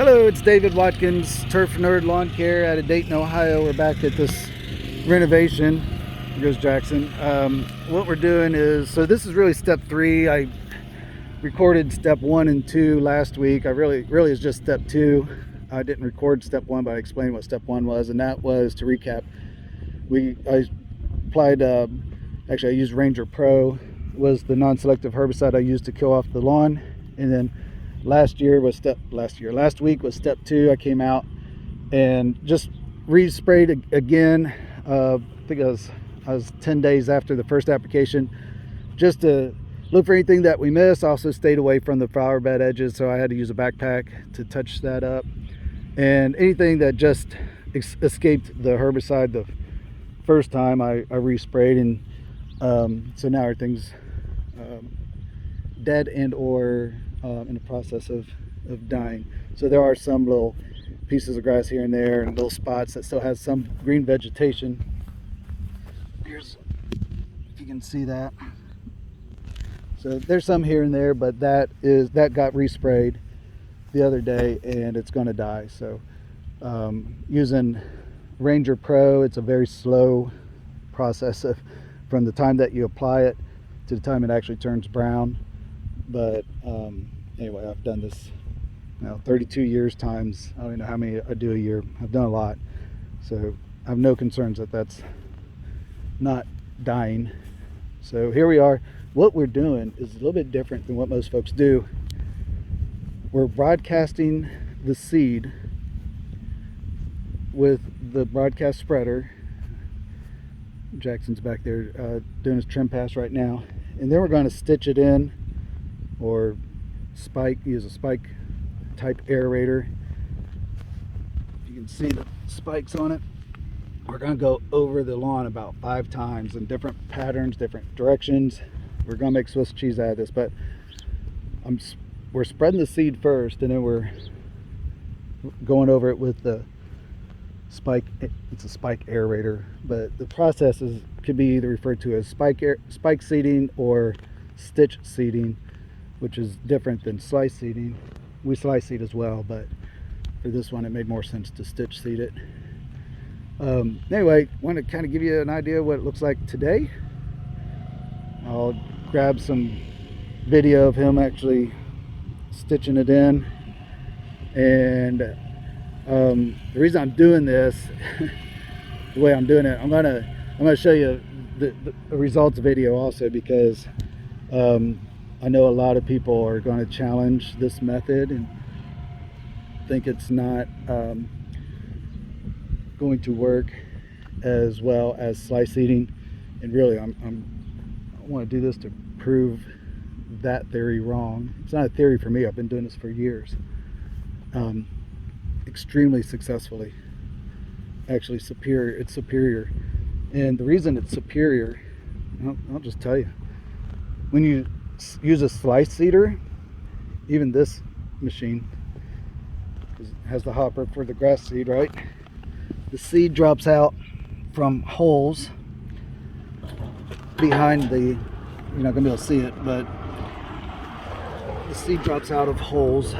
Hello, it's David Watkins, Turf Nerd Lawn Care out of Dayton, Ohio. We're back at this renovation. Here goes Jackson. What we're doing is, so this is really step 3. I recorded step 1 and 2 last week. I really is just step 2. I didn't record step 1, but I explained what step 1 was, and that was, to recap, I applied, actually I used Ranger Pro, was the non-selective herbicide I used to kill off the lawn. And then last week was step 2. I came out and just re-sprayed again. I think I was 10 days after the first application, just to look for anything that we missed. I also stayed away from the flower bed edges, so I had to use a backpack to touch that up. And anything that just escaped the herbicide the first time, I re-sprayed, and so now everything's dead and or in the process of dying. So there are some little pieces of grass here and there and little spots that still has some green vegetation. Here's, if you can see that. So there's some here and there, but that got resprayed the other day and it's going to die. So using Ranger Pro, it's a very slow process from the time that you apply it to the time it actually turns brown. But anyway, I've done this now 32 years times, I don't even know how many I do a year. I've done a lot, so I have no concerns that that's not dying. So here we are. What we're doing is a little bit different than what most folks do. We're broadcasting the seed with the broadcast spreader. Jackson's back there doing his trim pass right now, and then we're going to stitch it in, or use a spike type aerator. You can see the spikes on it. We're going to go over the lawn about 5 times in different patterns, different directions. We're going to make Swiss cheese out of this, but we're spreading the seed first, and then we're going over it with the spike. It's a spike aerator, but the process could be either referred to as spike seeding or stitch seeding, which is different than slice seeding. We slice seed as well, but for this one it made more sense to stitch seed it. Anyway, I want to kind of give you an idea of what it looks like today. I'll grab some video of him actually stitching it in, and the reason I'm doing this the way I'm doing it, I'm gonna show you the results video also, because I know a lot of people are going to challenge this method and think it's not going to work as well as slice seeding. And really, I want to do this to prove that theory wrong. It's not a theory for me. I've been doing this for years, extremely successfully. Actually, superior. It's superior, and the reason it's superior, I'll just tell you. When you use a slice seeder, even this machine has the hopper for the grass seed, right? The seed drops out from holes behind the, you're not gonna be able to see it, but the seed drops out of holes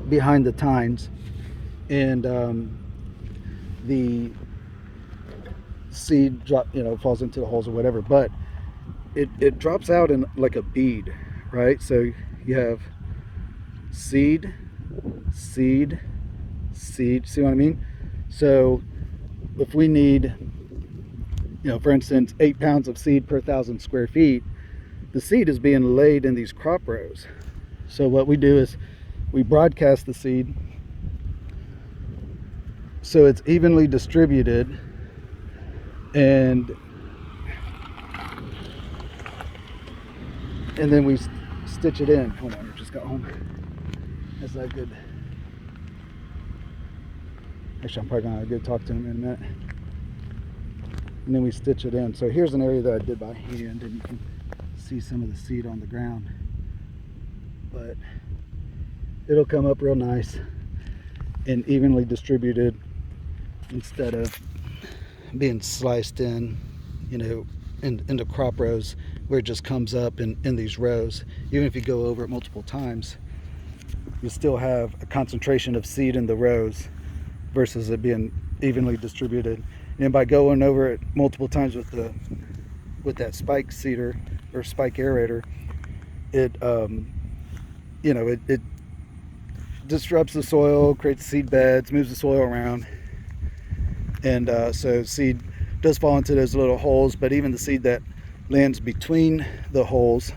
behind the tines, and the seed falls into the holes or whatever, but it drops out in like a bead, right? So you have seed, seed, seed. See what I mean? So if we need, for instance, 8 pounds of seed per 1,000 square feet, the seed is being laid in these crop rows. So what we do is we broadcast the seed so it's evenly distributed, and then we stitch it in. Hold on, I just got home. That's not good. Actually, I'm probably gonna go talk to him in a minute. And then we stitch it in. So here's an area that I did by hand, and you can see some of the seed on the ground. But it'll come up real nice and evenly distributed, instead of being sliced in, into crop rows where it just comes up in these rows. Even if you go over it multiple times, you still have a concentration of seed in the rows versus it being evenly distributed. And by going over it multiple times with that spike seeder or spike aerator, it it disrupts the soil, creates seed beds, moves the soil around, and so seed does fall into those little holes, but even the seed that lands between the holes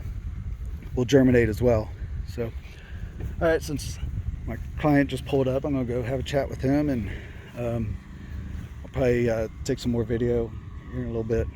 will germinate as well. So all right, since my client just pulled up, I'm gonna go have a chat with him, and I'll probably take some more video here in a little bit.